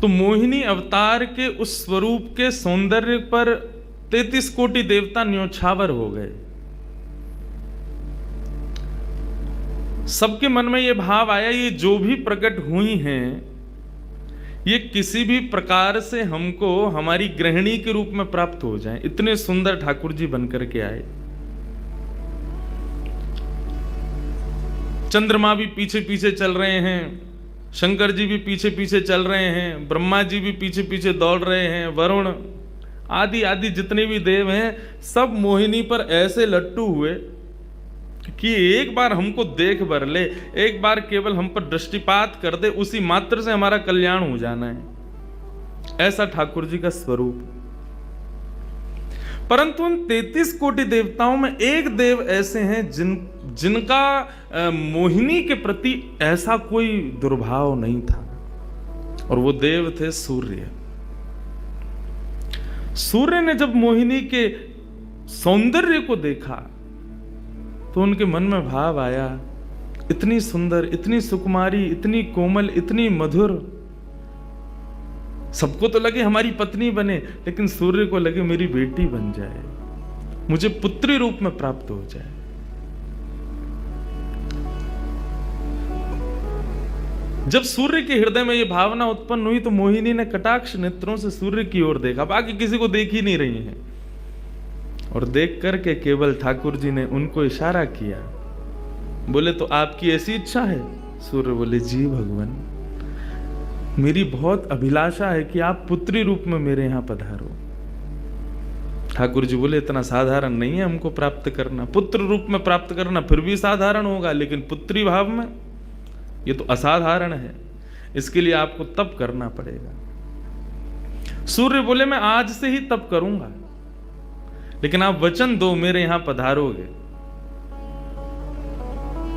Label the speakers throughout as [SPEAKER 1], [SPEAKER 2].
[SPEAKER 1] तो मोहिनी अवतार के उस स्वरूप के सौंदर्य पर 33 कोटि देवता न्योछावर हो गए। सबके मन में यह भाव आया, ये जो भी प्रकट हुई हैं ये किसी भी प्रकार से हमको हमारी गृहिणी के रूप में प्राप्त हो जाएं। इतने सुंदर ठाकुर जी बनकर के आए। चंद्रमा भी पीछे पीछे चल रहे हैं, शंकर जी भी पीछे पीछे चल रहे हैं, ब्रह्मा जी भी पीछे पीछे दौड़ रहे हैं, वरुण आदि आदि जितने भी देव हैं सब मोहिनी पर ऐसे लट्टू हुए कि एक बार हमको देख भर ले, एक बार केवल हम पर दृष्टिपात कर दे, उसी मात्र से हमारा कल्याण हो जाना है। ऐसा ठाकुर जी का स्वरूप। परंतु उन 33 कोटि देवताओं में एक देव ऐसे हैं जिनका मोहिनी के प्रति ऐसा कोई दुर्भाव नहीं था, और वो देव थे सूर्य। सूर्य ने जब मोहिनी के सौंदर्य को देखा तो उनके मन में भाव आया, इतनी सुंदर, इतनी सुकुमारी, इतनी कोमल, इतनी मधुर। सबको तो लगे हमारी पत्नी बने, लेकिन सूर्य को लगे मेरी बेटी बन जाए, मुझे पुत्री रूप में प्राप्त हो जाए। जब सूर्य के हृदय में यह भावना उत्पन्न हुई तो मोहिनी ने कटाक्ष नेत्रों से सूर्य की ओर देखा, बाकी किसी को देख ही नहीं रही है, और देख करके केवल ठाकुर जी ने उनको इशारा किया, बोले तो आपकी ऐसी इच्छा है? सूर्य बोले जी भगवान, मेरी बहुत अभिलाषा है कि आप पुत्री रूप में मेरे यहां पधारो। ठाकुर जी बोले इतना साधारण नहीं है हमको प्राप्त करना, पुत्र रूप में प्राप्त करना फिर भी साधारण होगा, लेकिन पुत्री भाव में ये तो असाधारण है, इसके लिए आपको तप करना पड़ेगा। सूर्य बोले मैं आज से ही तप करूंगा, लेकिन आप वचन दो मेरे यहां पधारोगे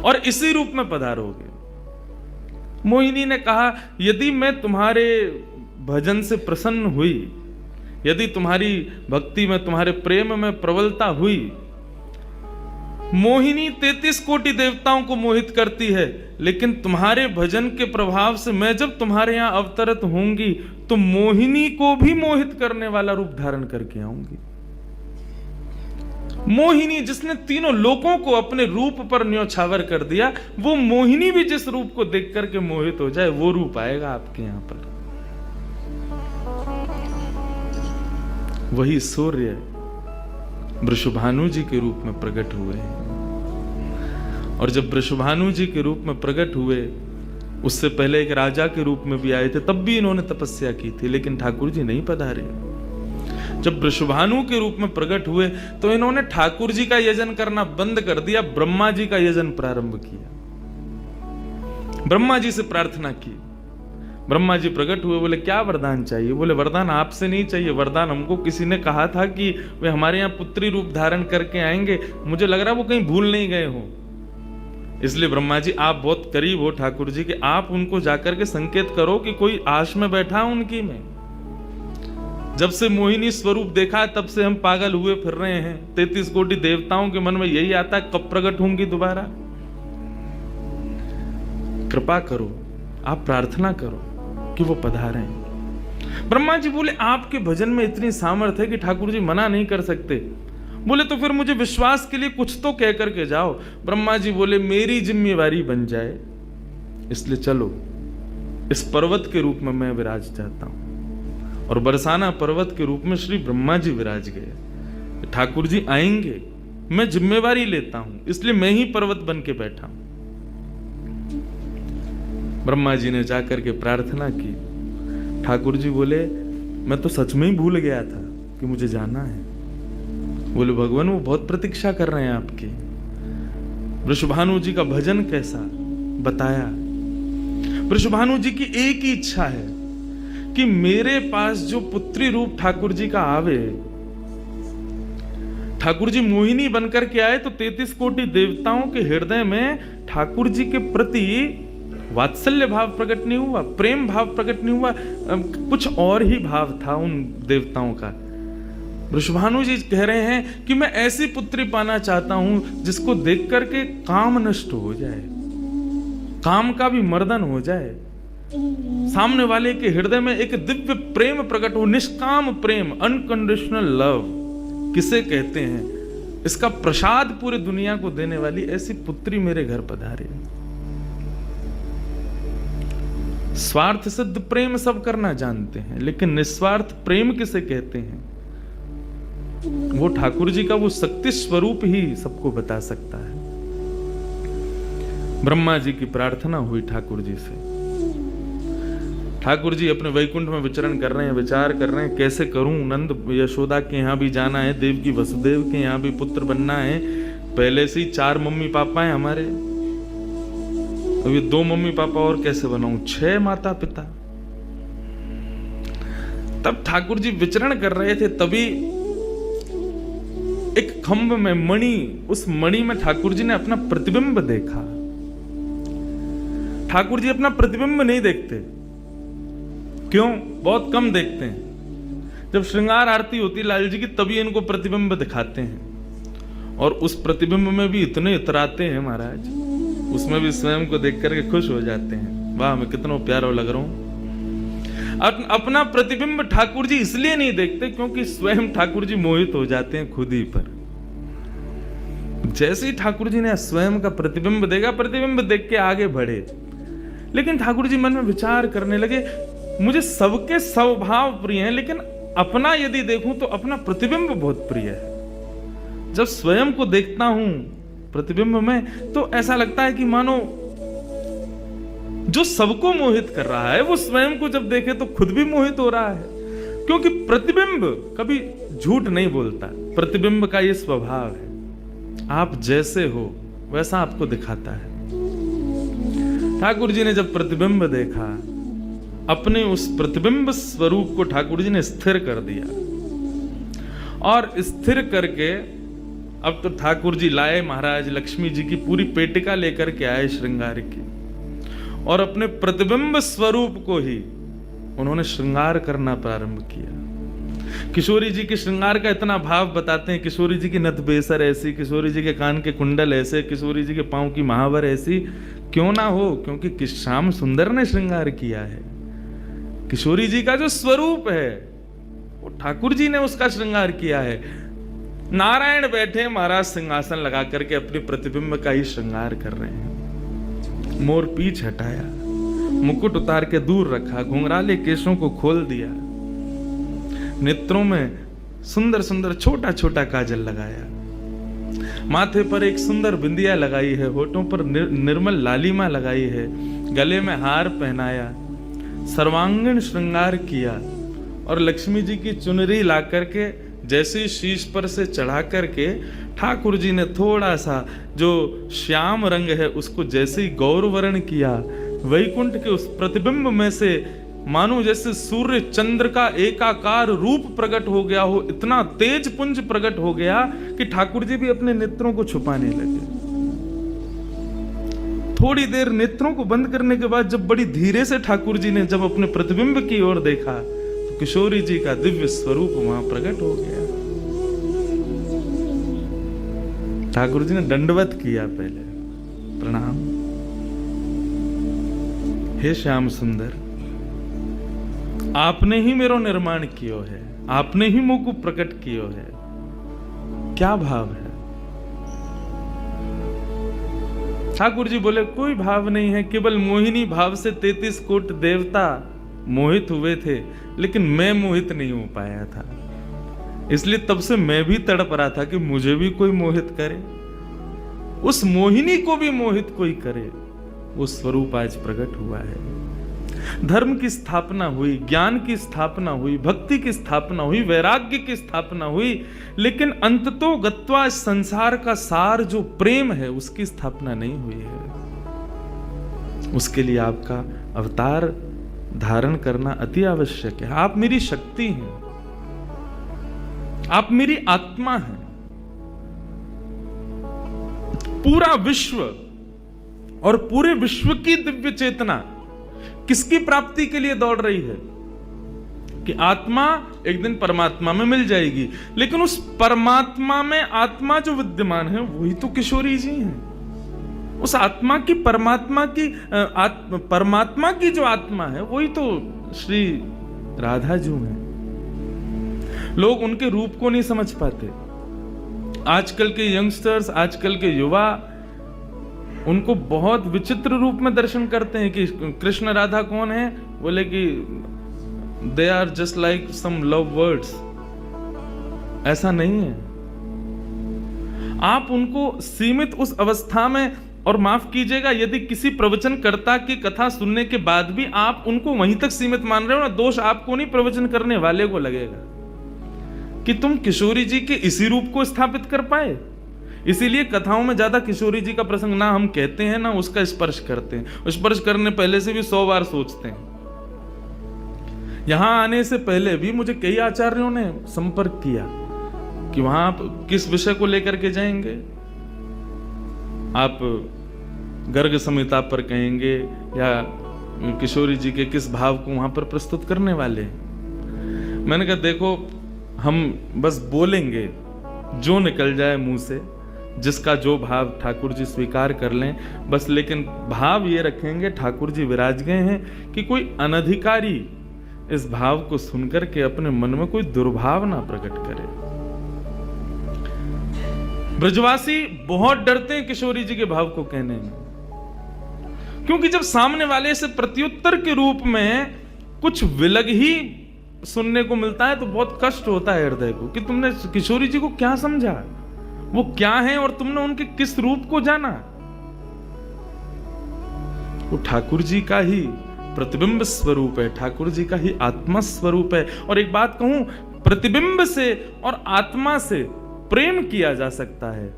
[SPEAKER 1] और इसी रूप में पधारोगे। मोहिनी ने कहा, यदि मैं तुम्हारे भजन से प्रसन्न हुई, यदि तुम्हारी भक्ति में, तुम्हारे प्रेम में प्रबलता हुई, मोहिनी 33 कोटि देवताओं को मोहित करती है, लेकिन तुम्हारे भजन के प्रभाव से मैं जब तुम्हारे यहां अवतरित होंगी तो मोहिनी को भी मोहित करने वाला रूप धारण करके आऊंगी। मोहिनी जिसने तीनों लोकों को अपने रूप पर न्योछावर कर दिया, वो मोहिनी भी जिस रूप को देख करके मोहित हो जाए, वो रूप आएगा आपके यहां पर। वही सूर्य वृषभानु जी के रूप में प्रकट हुए हैं। और जब वृषभानु जी के रूप में प्रकट हुए, उससे पहले एक राजा के रूप में भी आए थे, तब भी इन्होंने तपस्या की थी, लेकिन ठाकुर जी नहीं पधारे। जब वृषभानु के रूप में प्रकट हुए तो इन्होंने ठाकुर जी का यजन करना बंद कर दिया, ब्रह्मा जी का यजन प्रारंभ किया। ब्रह्मा जी से प्रार्थना की। ब्रह्मा जी प्रकट हुए, बोले क्या वरदान चाहिए? बोले वरदान आपसे नहीं चाहिए, वरदान हमको किसी ने कहा था कि वे हमारे यहाँ पुत्री रूप धारण करके आएंगे, मुझे लग रहा है वो कहीं भूल नहीं गए हो, इसलिए ब्रह्मा जी आप बहुत करीब हो ठाकुर जी के, आप उनको जाकर के संकेत करो कि कोई आश में बैठा उनकी में। जब से मोहिनी स्वरूप देखा तब से हम पागल हुए फिर रहे हैं। 33 कोटि देवताओं के मन में यही आता है, कब प्रकट होंगी दोबारा? कृपा करो, आप प्रार्थना करो कि वो पधारें। ब्रह्मा जी बोले आपके भजन में इतनी सामर्थ्य है कि ठाकुर जी मना नहीं कर सकते। बोले तो फिर मुझे विश्वास के लिए कुछ तो कह करके जाओ। ब्रह्मा जी बोले मेरी जिम्मेवारी बन जाए, इसलिए चलो इस पर्वत के रूप में मैं विराज चाहता हूं। और बरसाना पर्वत के रूप में श्री ब्रह्मा जी विराज गए। ठाकुर जी आएंगे, मैं जिम्मेवारी लेता हूं, इसलिए मैं ही पर्वत बन के बैठा हूं। ब्रह्मा जी ने जाकर के प्रार्थना की। ठाकुर जी बोले मैं तो सच में ही भूल गया था कि मुझे जाना है। बोले भगवान वो बहुत प्रतीक्षा कर रहे हैं आपकी। वृषभानु जी का भजन कैसा बताया। वृषभानु जी की एक ही इच्छा है कि मेरे पास जो पुत्री रूप ठाकुर जी का आवे, ठाकुर जी मोहिनी बनकर के आए तो 33 कोटि देवताओं के हृदय में ठाकुर जी के प्रति वात्सल्य भाव प्रकट नहीं हुआ, प्रेम भाव प्रकट नहीं हुआ, कुछ और ही भाव था उन देवताओं का। वृषभानु जी कह रहे हैं कि मैं ऐसी पुत्री पाना चाहता हूं जिसको देख करके काम नष्ट हो जाए, काम का भी मर्दन हो जाए। सामने वाले के हृदय में एक दिव्य प्रेम प्रकट हो, निष्काम प्रेम, अनकंडीशनल लव किसे कहते हैं, इसका प्रसाद पूरी दुनिया को देने वाली ऐसी पुत्री मेरे घर पधारे। स्वार्थ सिद्ध प्रेम सब करना जानते हैं, लेकिन निस्वार्थ प्रेम किसे कहते हैं, वो ठाकुर जी का वो शक्ति स्वरूप ही सबको बता सकता है। ब्रह्मा जी की प्रार्थना हुई ठाकुर जी से। ठाकुर जी अपने वैकुंठ में विचरण कर रहे हैं, विचार कर रहे हैं कैसे करूं, नंद यशोदा के यहां भी जाना है, देवकी वसुदेव के यहां भी पुत्र बनना है, पहले से ही 4 मम्मी पापा हैं हमारे, अभी 2 मम्मी पापा और कैसे बनाऊं, 6 माता पिता। तब ठाकुर जी विचरण कर रहे थे, तभी एक खंभ में मणि, उस मणि में ठाकुर जी ने अपना प्रतिबिंब देखा। ठाकुर जी अपना प्रतिबिंब नहीं देखते, क्यों? बहुत कम देखते हैं। जब श्रृंगार आरती होती लाल जी की, तभी इनको प्रतिबिंब दिखाते हैं, और उस प्रतिबिंब में भी इतने इतराते हैं महाराज, उसमें भी स्वयं को देख करके खुश हो जाते हैं, वाह मैं कितना प्यारा लग रहा हूं। अपना प्रतिबिंब ठाकुर जी इसलिए नहीं देखते क्योंकि स्वयं ठाकुर जी मोहित हो जाते हैं खुद ही पर। जैसे ही ठाकुर जी ने स्वयं का प्रतिबिंब देखा, प्रतिबिंब देख के आगे बढ़े, लेकिन ठाकुर जी मन में विचार करने लगे, मुझे सबके स्वभाव प्रिय हैं, लेकिन अपना यदि देखूं तो अपना प्रतिबिंब बहुत प्रिय है। जब स्वयं को देखता हूं प्रतिबिंब में, तो ऐसा लगता है कि मानो जो सबको मोहित कर रहा है वो स्वयं को जब देखे तो खुद भी मोहित हो रहा है, क्योंकि प्रतिबिंब कभी झूठ नहीं बोलता। प्रतिबिंब का ये स्वभाव है, आप जैसे हो वैसा आपको दिखाता है। ठाकुर जी ने जब प्रतिबिंब देखा, अपने उस प्रतिबिंब स्वरूप को ठाकुर जी ने स्थिर कर दिया, और स्थिर करके अब तो ठाकुर जी लाए महाराज लक्ष्मी जी की पूरी पेटिका लेकर के आए श्रृंगार की, और अपने प्रतिबिंब स्वरूप को ही उन्होंने श्रृंगार करना प्रारंभ किया। किशोरी जी के श्रृंगार का इतना भाव बताते हैं, किशोरी जी की नथ बेसर ऐसी, किशोरी जी के कान के कुंडल ऐसे, किशोरी जी के पांव की महावर ऐसी, क्यों ना हो, क्योंकि श्याम सुंदर ने श्रृंगार किया है। किशोरी जी का जो स्वरूप है वो ठाकुर जी ने उसका श्रृंगार किया है। नारायण बैठे महाराज सिंहासन लगा करके अपने प्रतिबिंब का ही श्रृंगार कर रहे हैं। मोर पीछ हटाया, मुकुट उतार के दूर रखा, घुंघराले केशों को खोल दिया, नेत्रों में सुंदर सुंदर छोटा छोटा काजल लगाया, माथे पर एक सुंदर बिंदिया लगाई है, होठों पर निर्मल लालिमा लगाई है, गले में हार पहनाया, सर्वांगीण श्रृंगार किया, और लक्ष्मी जी की चुनरी ला करके जैसे शीश पर से चढ़ा करके ठाकुर जी ने थोड़ा सा जो श्याम रंग है उसको जैसे ही गौरवर्ण किया, वैकुंठ के उस प्रतिबिंब में से मानो जैसे सूर्य चंद्र का एकाकार रूप प्रकट हो गया हो, इतना तेज पुंज प्रकट हो गया कि ठाकुर जी भी अपने नेत्रों को छुपाने लगे। थोड़ी देर नेत्रों को बंद करने के बाद जब बड़ी धीरे से ठाकुर जी ने जब अपने प्रतिबिंब की ओर देखा, तो किशोरी जी का दिव्य स्वरूप वहां प्रकट हो गया। ठाकुर जी ने दंडवत किया, पहले प्रणाम, हे श्याम सुंदर, आपने ही मेरो निर्माण कियो है, आपने ही मुझ को प्रकट कियो है। क्या भाव है? ठाकुर जी बोले कोई भाव नहीं है, केवल मोहिनी भाव से 33 कोट देवता मोहित हुए थे, लेकिन मैं मोहित नहीं हो पाया था, इसलिए तब से मैं भी तड़प रहा था कि मुझे भी कोई मोहित करे, उस मोहिनी को भी मोहित कोई करे। वो स्वरूप आज प्रकट हुआ है। धर्म की स्थापना हुई, ज्ञान की स्थापना हुई, भक्ति की स्थापना हुई, वैराग्य की स्थापना हुई, लेकिन अंततो गत्वा इस संसार का सार जो प्रेम है उसकी स्थापना नहीं हुई है। उसके लिए आपका अवतार धारण करना अति आवश्यक है। आप मेरी शक्ति हैं, आप मेरी आत्मा हैं। पूरा विश्व और पूरे विश्व की दिव्य चेतना किसकी प्राप्ति के लिए दौड़ रही है? कि आत्मा एक दिन परमात्मा में मिल जाएगी, लेकिन उस परमात्मा में आत्मा जो विद्यमान है वही तो किशोरी जी हैं। उस आत्मा की परमात्मा की जो आत्मा है वही तो श्री राधा जी हैं। लोग उनके रूप को नहीं समझ पाते। आजकल के यंगस्टर्स, आजकल के युवा उनको बहुत विचित्र रूप में दर्शन करते हैं कि कृष्ण राधा कौन है, बोले कि they are just like some love words. ऐसा नहीं है। आप उनको सीमित उस अवस्था में, और माफ कीजिएगा यदि किसी प्रवचनकर्ता की कथा सुनने के बाद भी आप उनको वहीं तक सीमित मान रहे हो ना, दोष आपको नहीं, प्रवचन करने वाले को लगेगा कि तुम किशोरी जी के इसी रूप को स्थापित कर पाए। इसीलिए कथाओं में ज्यादा किशोरी जी का प्रसंग ना हम कहते हैं ना उसका स्पर्श करते हैं। स्पर्श करने पहले से भी 100 बार सोचते हैं। यहां आने से पहले भी मुझे कई आचार्यों ने संपर्क किया कि वहां आप किस विषय को लेकर के जाएंगे, आप गर्ग संहिता पर कहेंगे या किशोरी जी के किस भाव को वहां पर प्रस्तुत करने वाले हैं। मैंने कहा देखो, हम बस बोलेंगे जो निकल जाए मुंह से, जिसका जो भाव ठाकुर जी स्वीकार कर लें बस, लेकिन भाव ये रखेंगे ठाकुर जी विराज गए हैं कि कोई अनधिकारी इस भाव को सुनकर के अपने मन में कोई दुर्भाव ना प्रकट करे। ब्रजवासी बहुत डरते हैं किशोरी जी के भाव को कहने में, क्योंकि जब सामने वाले से प्रत्युत्तर के रूप में कुछ विलग ही सुनने को मिलता है तो बहुत कष्ट होता है हृदय को कि तुमने किशोरी जी को क्या समझा, वो क्या है और तुमने उनके किस रूप को जाना। वो ठाकुर जी का ही प्रतिबिंब स्वरूप है, ठाकुर जी का ही आत्मा स्वरूप है। और एक बात कहूं, प्रतिबिंब से और आत्मा से प्रेम किया जा सकता है,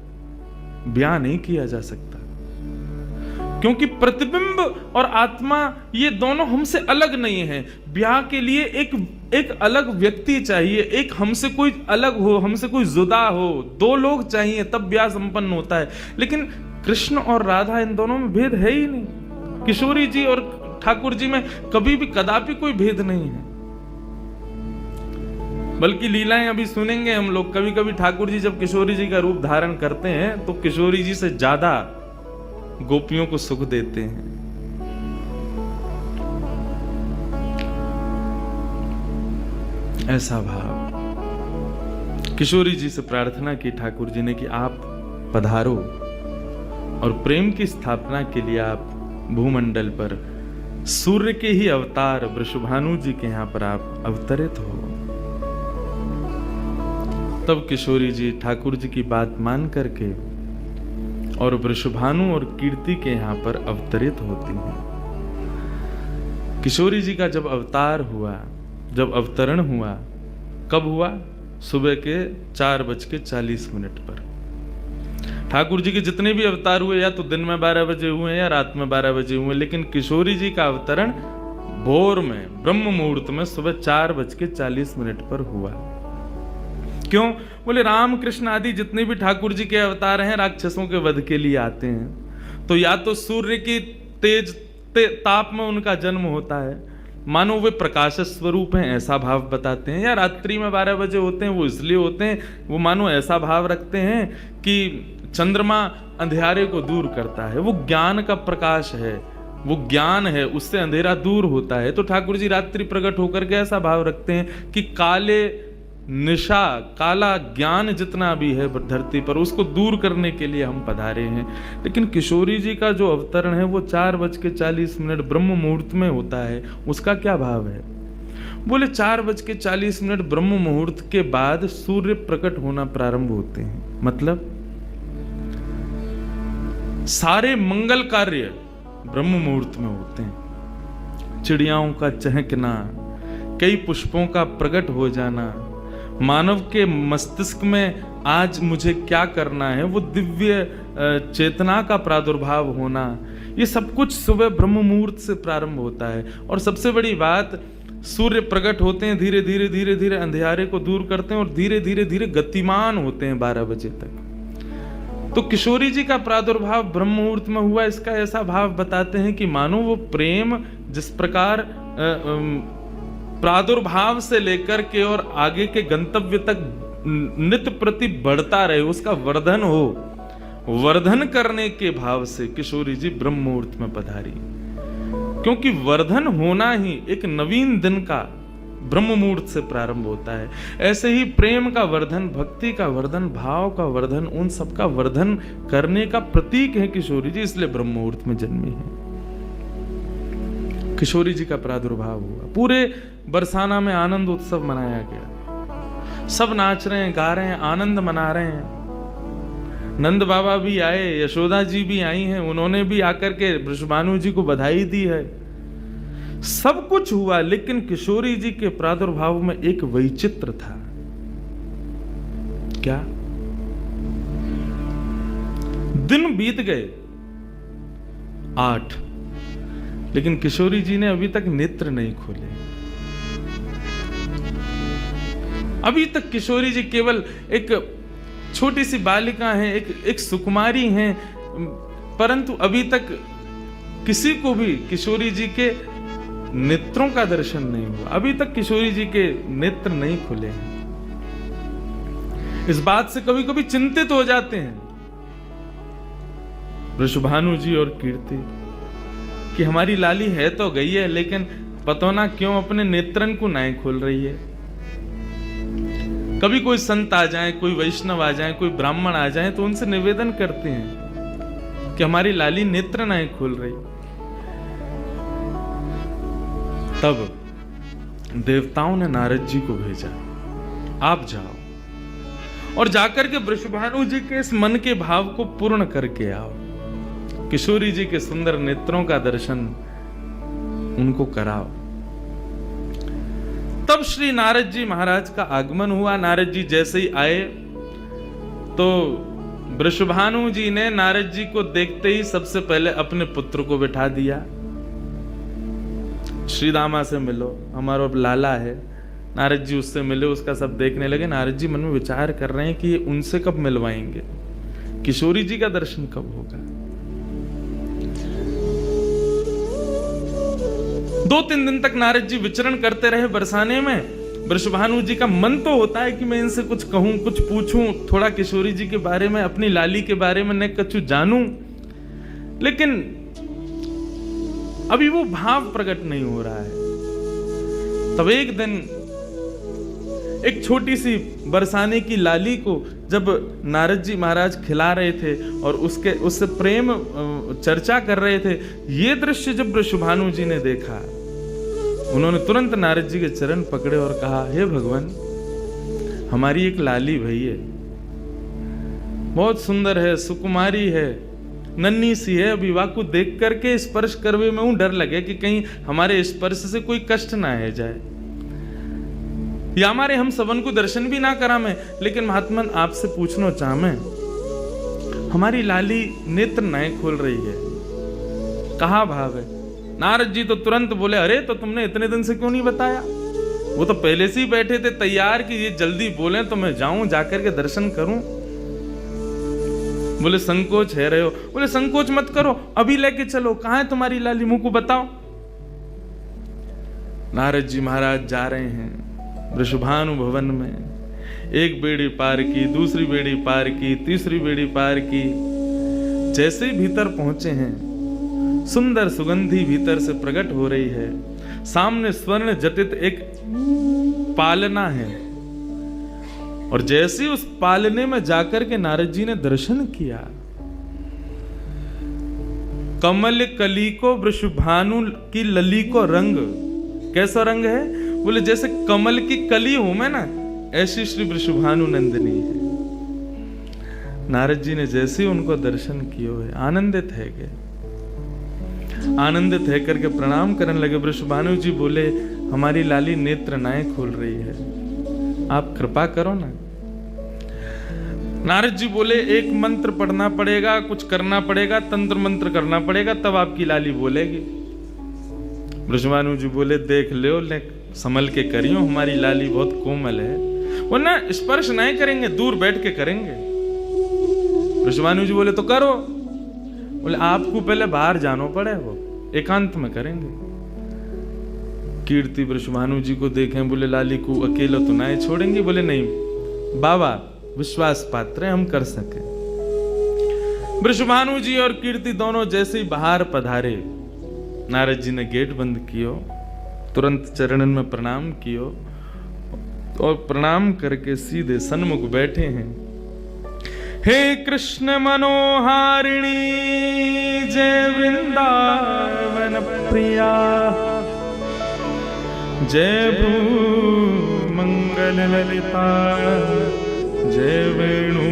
[SPEAKER 1] ब्याह नहीं किया जा सकता, क्योंकि प्रतिबिंब और आत्मा ये दोनों हमसे अलग नहीं है। ब्याह के लिए एक अलग व्यक्ति चाहिए, एक हमसे कोई अलग हो, हमसे कोई जुदा हो, 2 लोग चाहिए तब ब्याह संपन्न होता है। लेकिन कृष्ण और राधा, इन दोनों में भेद है ही नहीं। किशोरी जी और ठाकुर जी में कभी भी कदापि कोई भेद नहीं है। बल्कि लीलाएं अभी सुनेंगे हम लोग, कभी कभी ठाकुर जी जब किशोरी जी का रूप धारण करते हैं तो किशोरी जी से ज्यादा गोपियों को सुख देते हैं। ऐसा भाव किशोरी जी से प्रार्थना की ठाकुर जी ने कि आप पधारो और प्रेम की स्थापना के लिए आप भूमंडल पर सूर्य के ही अवतार वृषभानु जी के यहां पर आप अवतरित हो। तब किशोरी जी ठाकुर जी की बात मान करके और वृषभानु और कीर्ति के यहां पर अवतरित होती हैं। किशोरी जी का जब अवतार हुआ, जब अवतरण हुआ, कब हुआ? सुबह के 4:40 पर। ठाकुर जी के जितने भी अवतार हुए या तो दिन में 12 बजे हुए या रात में 12 बजे हुए, लेकिन किशोरी जी का अवतरण भोर में ब्रह्म मुहूर्त में सुबह 4:40 पर हुआ। क्यों? बोले राम कृष्ण आदि जितने भी ठाकुर जी के अवतार हैं राक्षसों के वध के लिए आते हैं, तो या तो सूर्य की तेज ताप में उनका जन्म होता है, मानो वे प्रकाश स्वरूप हैं ऐसा भाव बताते हैं, या रात्रि में 12 बजे होते हैं, वो इसलिए होते हैं, वो मानो ऐसा भाव रखते हैं कि चंद्रमा अंधेरे को दूर करता है, वो ज्ञान का प्रकाश है, वो ज्ञान है, उससे अंधेरा दूर होता है। तो ठाकुर जी रात्रि प्रकट होकर के ऐसा भाव रखते हैं कि काले निशा, काला ज्ञान जितना भी है धरती पर, उसको दूर करने के लिए हम पधारे हैं। लेकिन किशोरी जी का जो अवतरण है वो 4:40 ब्रह्म मुहूर्त में होता है। उसका क्या भाव है? बोले 4:40 ब्रह्म मुहूर्त के बाद सूर्य प्रकट होना प्रारंभ होते हैं। मतलब सारे मंगल कार्य ब्रह्म मुहूर्त में होते हैं। चिड़ियाओं का चहकना, कई पुष्पों का प्रकट हो जाना, मानव के मस्तिष्क में आज मुझे क्या करना है, वो दिव्य चेतना का प्रादुर्भाव होना, ये सब कुछ सुबह ब्रह्म मुहूर्त से प्रारंभ होता है। और सबसे बड़ी बात, सूर्य प्रकट होते हैं, धीरे धीरे धीरे धीरे अंधेरे को दूर करते हैं और धीरे धीरे धीरे गतिमान होते हैं 12 बजे तक। तो किशोरी जी का प्रादुर्भाव ब्रह्म मुहूर्त में हुआ, इसका ऐसा भाव बताते हैं कि मानो वो प्रेम जिस प्रकार प्रादुर्भाव से लेकर के और आगे के गंतव्य तक नित्य प्रति बढ़ता रहे, उसका वर्धन हो, वर्धन करने के भाव से किशोरी जी ब्रह्म मुहूर्त में पधारी, क्योंकि वर्धन होना ही एक नवीन दिन का ब्रह्म मुहूर्त से प्रारंभ होता है। ऐसे ही प्रेम का वर्धन, भक्ति का वर्धन, भाव का वर्धन, उन सब का वर्धन करने का प्रतीक है किशोरी जी, इसलिए ब्रह्म मुहूर्त में जन्मी है। किशोरी जी का प्रादुर्भाव हुआ, पूरे बरसाना में आनंद उत्सव मनाया गया, सब नाच रहे हैं, गा रहे हैं, आनंद मना रहे हैं। नंद बाबा भी आए, यशोदा जी भी आई हैं, उन्होंने भी आकर के वृषभानु जी को बधाई दी है। सब कुछ हुआ, लेकिन किशोरी जी के प्रादुर्भाव में एक वैचित्र था। क्या? दिन बीत गए 8, लेकिन किशोरी जी ने अभी तक नेत्र नहीं खोले। अभी तक किशोरी जी केवल एक छोटी सी बालिका हैं, एक सुकुमारी हैं, परंतु अभी तक किसी को भी किशोरी जी के नेत्रों का दर्शन नहीं हुआ। अभी तक किशोरी जी के नेत्र नहीं खुले हैं। इस बात से कभी कभी चिंतित हो जाते हैं वृषभानु जी और कीर्ति कि हमारी लाली है तो गई है, लेकिन पता ना क्यों अपने नेत्रन को नहीं खोल रही है। कभी कोई संत आ जाए, कोई वैष्णव आ जाए, कोई ब्राह्मण आ जाए, तो उनसे निवेदन करते हैं कि हमारी लाली नेत्र नहीं खोल रही। तब देवताओं ने नारद जी को भेजा, आप जाओ और जाकर के वृषभानु जी के इस मन के भाव को पूर्ण करके आओ, किशोरी जी के सुंदर नेत्रों का दर्शन उनको कराओ। तब श्री नारद जी महाराज का आगमन हुआ। नारद जी जैसे ही आए तो वृषभानु जी ने नारद जी को देखते ही सबसे पहले अपने पुत्र को बिठा दिया। श्री दामा से मिलो, हमारा लाला है। नारद जी उससे मिले, उसका सब देखने लगे। नारद जी मन में विचार कर रहे हैं कि उनसे कब मिलवाएंगे, किशोरी जी का दर्शन कब होगा। 2-3 दिन तक नारद जी विचरण करते रहे बरसाने में। वृषभानु जी का मन तो होता है कि मैं इनसे कुछ कहूं, कुछ पूछूं, थोड़ा किशोरी जी के बारे में, अपनी लाली के बारे में न कछु जानूं, लेकिन अभी वो भाव प्रकट नहीं हो रहा है। तब एक दिन एक छोटी सी बरसाने की लाली को जब नारद जी महाराज खिला रहे थे और उससे प्रेम चर्चा कर रहे थे, ये दृश्य जब वृषभानु जी ने देखा, उन्होंने तुरंत नारद जी के चरण पकड़े और कहा, हे भगवान, हमारी एक लाली भई है, बहुत सुंदर है, सुकुमारी है, नन्ही सी है। अभी वाकु देख करके स्पर्श करवे में डर लगे कि कहीं हमारे स्पर्श से कोई कष्ट ना है जाए, या हमारे हम सबन को दर्शन भी ना करा में। लेकिन महात्मन आपसे पूछना चाह मैं, हमारी लाली नेत्र नहीं खोल रही है, कहाँ भाव है? नारद जी तो तुरंत बोले, अरे तो तुमने इतने दिन से क्यों नहीं बताया? वो तो पहले से ही बैठे थे तैयार कि ये जल्दी बोले तो मैं जाऊं, जाकर के दर्शन करूं। बोले संकोच है रहे हो? बोले संकोच मत करो, अभी लेके चलो। कहाँ है तुम्हारी लाली, मुंह को बताओ। नारद जी महाराज जा रहे हैं वृषभानु भवन में। एक बेड़ी पार की, दूसरी बेड़ी पार की, तीसरी बेड़ी पार की। जैसे ही भीतर पहुंचे हैं, सुंदर सुगंधी भीतर से प्रकट हो रही है। सामने स्वर्ण जटित एक पालना है, और जैसे उस पालने में जाकर के नारद जी ने दर्शन किया, कमल कली को वृषभानु की लली को रंग, कैसा रंग है? बोले जैसे कमल की कली हो मैं ना, ऐसी श्री वृषभानु नंदिनी है। नारद जी ने जैसे उनको दर्शन किए हुए आनंदित है गए, आनंदित है करके प्रणाम करने लगे। वृषभानु जी बोले, हमारी लाली नेत्र नाए खोल रही है, आप कृपा करो ना। नारद जी बोले, एक मंत्र पढ़ना पड़ेगा, कुछ करना पड़ेगा, तंत्र मंत्र करना पड़ेगा, तब आपकी लाली बोलेगी। वृषभानु जी बोले, देख लो, संभल के करियो, हमारी लाली बहुत कोमल है, वो ना स्पर्श नहीं करेंगे, दूर बैठ के करेंगे। वृषभानु जी बोले, तो करो। बोले, आपको पहले बाहर जानो पड़े, वो एकांत में करेंगे। कीर्ति वृषभानु जी को देखें, बोले, लाली को अकेला तो नहीं छोड़ेंगे? बोले, नहीं बाबा, विश्वास पात्र है, हम कर सके। वृषभानु जी और कीर्ति दोनों जैसे ही बाहर पधारे, नारद जी ने गेट बंद कियो, तुरंत चरणन में प्रणाम कियो और प्रणाम करके सीधे सन्मुख बैठे हैं। हे कृष्ण मनोहारिणी जय वृंदावन प्रिया, जय भ्रू मंगल ललिता, जय वेणु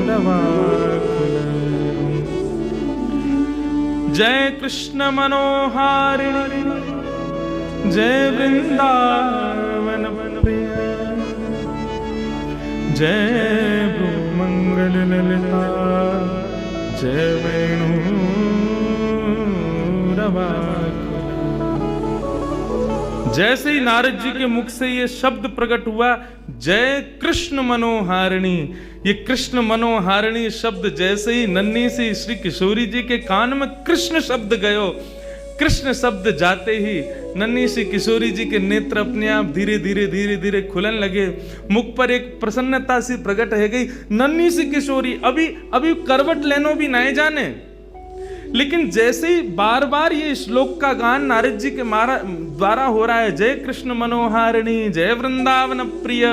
[SPEAKER 1] रवाकुल, जय कृष्ण मनोहारिणी जय वृंदावन प्रिया, जय भ्रू मंगल ललिता, जय वेणु रवाकुल। जैसे ही नारद जी के मुख से ये शब्द प्रकट हुआ, जय कृष्ण मनोहारिणी, ये कृष्ण मनोहारिणी शब्द जैसे ही नन्ही सी श्री किशोरी जी के कान में कृष्ण शब्द गयो, कृष्ण शब्द जाते ही नन्ही सी किशोरी जी के नेत्र अपने आप धीरे धीरे धीरे धीरे खुलन लगे, मुख पर एक प्रसन्नता सी प्रकट है गई। नन्ही सी किशोरी अभी करवट लेनो भी नहीं जाने, लेकिन जैसे ही बार बार ये श्लोक का गान नारद जी के द्वारा हो रहा है, जय कृष्ण मनोहारिणी जय वृंदावन प्रिय,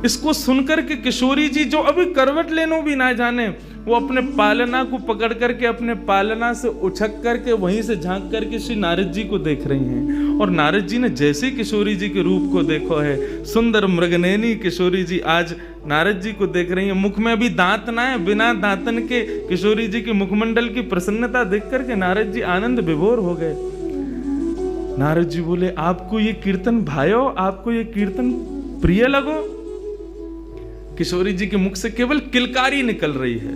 [SPEAKER 1] इसको सुनकर के किशोरी जी जो अभी करवट लेनो भी ना जाने, वो अपने पालना को पकड़ करके अपने पालना से उछक करके वहीं से झांक करके श्री नारद जी को देख रही हैं। और नारद जी ने जैसे किशोरी जी के रूप को देखो है, सुंदर मृगनयनी किशोरी जी आज नारद जी को देख रही हैं। मुख में अभी दांत ना है, बिना दांतन के किशोरी जी के मुखमंडल की प्रसन्नता देख करके नारद जी आनंद विभोर हो गए। नारद जी बोले, आपको ये कीर्तन भायो, आपको ये कीर्तन प्रिय लगो? किशोरी जी के मुख से केवल किलकारी निकल रही है।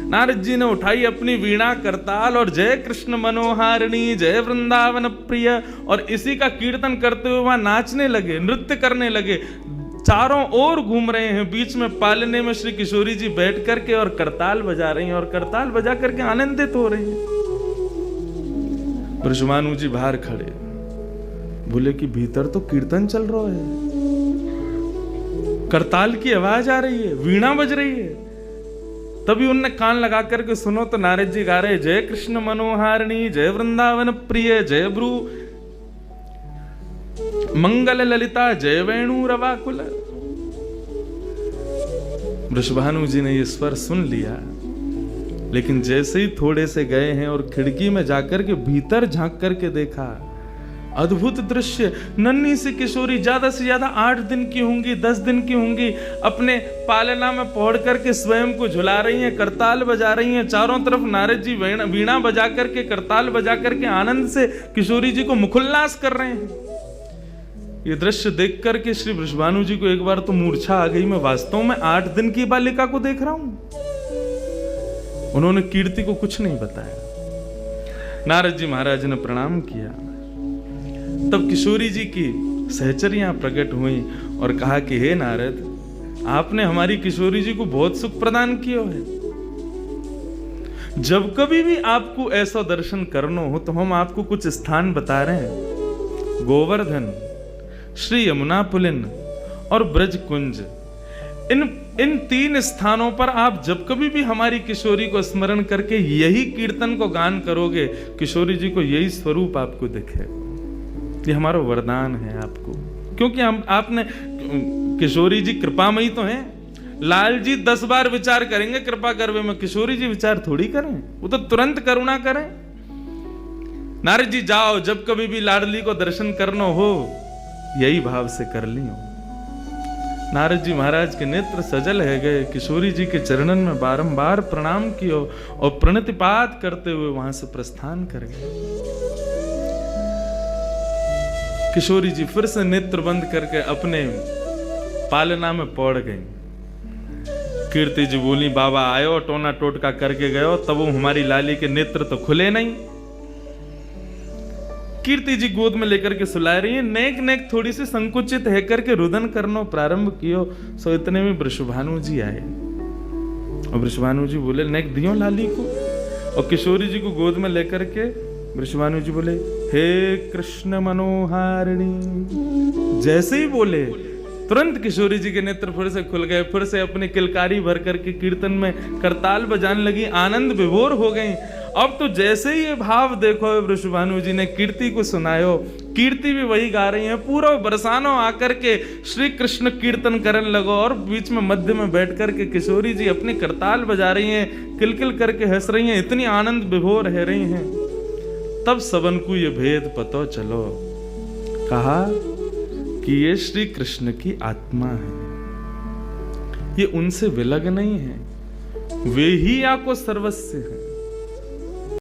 [SPEAKER 1] नारद जी ने उठाई अपनी वीणा करताल और जय कृष्ण मनोहारिणी जय वृंदावन प्रिय, और इसी का कीर्तन करते हुए वहां नाचने लगे, नृत्य करने लगे, चारों ओर घूम रहे हैं। बीच में पालने में श्री किशोरी जी बैठ करके और करताल बजा रही हैं और करताल बजा करके आनंदित हो रही हैं। वृषभानु जी बाहर खड़े, बोले कि भीतर तो कीर्तन चल रहा है, करताल की आवाज आ रही है, वीणा बज रही है। तभी उनने कान लगा करके सुनो तो नारद जी गा रहे, जय कृष्ण मनोहारिणी जय वृंदावन प्रिय, जय भ्रू मंगल ललिता, जय वेणु रवाकुल। वृषभानु जी ने ये स्वर सुन लिया, लेकिन जैसे ही थोड़े से गए हैं और खिड़की में जाकर के भीतर झांक करके देखा, अद्भुत दृश्य। नन्ही सी किशोरी, ज्यादा से ज्यादा 8 दिन की होंगी, 10 दिन की होंगी, अपने पालना में पहुंच करके स्वयं को झुला रही हैं, करताल बजा रही हैं। चारों तरफ नारद जी वीणा बजा करके, करताल बजा करके आनंद से किशोरी जी को मुखोल्लास कर रहे हैं। ये दृश्य देख करके श्री वृषभानु जी को एक बार तो मूर्छा आ गई, मैं वास्तव में 8 दिन की बालिका को देख रहा हूं। उन्होंने कीर्ति को कुछ नहीं बताया। नारद जी महाराज ने प्रणाम किया, तब किशोरी जी की सहचरियां प्रकट हुई और कहा कि हे नारद, आपने हमारी किशोरी जी को बहुत सुख प्रदान किया है। जब कभी भी आपको ऐसा दर्शन करना हो तो हम आपको कुछ स्थान बता रहे हैं। गोवर्धन, श्री यमुना पुलिन और ब्रज कुंज, इन 3 स्थानों पर आप जब कभी भी हमारी किशोरी को स्मरण करके यही कीर्तन को गान करोगे, किशोरी जी को यही स्वरूप आपको दिखे। ये हमारा वरदान है आपको, क्योंकि आपने, किशोरी जी कृपामयी तो हैं। लाल जी 10 बार विचार करेंगे कृपा करवे में, किशोरी जी विचार थोड़ी करें, वो तो तुरंत करुणा करें। नारद जी जाओ, जब कभी भी लाडली को दर्शन करना हो यही भाव से कर लियो। नारद जी महाराज के नेत्र सजल है गए, किशोरी जी के चरणन में बारंबार प्रणाम कियो और प्रणतिपात करते हुए वहां से प्रस्थान कर गए। किशोरी जी फिर से नेत्र बंद करके अपने पालना में पड़ गई। कीर्ति जी बोली, बाबा आयो टोना टोटका करके गयो, तब वो हमारी लाली के नेत्र तो खुले नहीं। कीर्ति जी गोद में लेकर के सुला रही है, नेक नेक थोड़ी सी संकुचित है करके रुदन करना प्रारंभ कियो। सो इतने में वृषभानु जी आए और वृषभानु जी बोले, नेक दियो लाली को। और किशोरी जी को गोद में लेकर के वृषभानु जी बोले, हे कृष्ण मनोहारिणी। जैसे ही बोले तुरंत किशोरी जी के नेत्र फिर से खुल गए, फिर से अपने किलकारी भर करके कीर्तन में करताल बजाने लगी, आनंद विभोर हो गई। अब तो जैसे ही ये भाव देखो वृषभानु जी ने कीर्ति को सुनायो, कीर्ति भी वही गा रही है, पूरा बरसानो आकर के श्री कृष्ण कीर्तन करने लगो और बीच में मध्य में बैठ करके किशोरी जी अपने करताल बजा रही हैं, किलकिल करके हंस रही हैं, इतनी आनंद विभोर रह रही हैं। तब सबन को ये भेद पतो चलो, कहा कि ये श्री कृष्ण की आत्मा है, ये उनसे विलग नहीं है, वे ही आपको सर्वस्व है।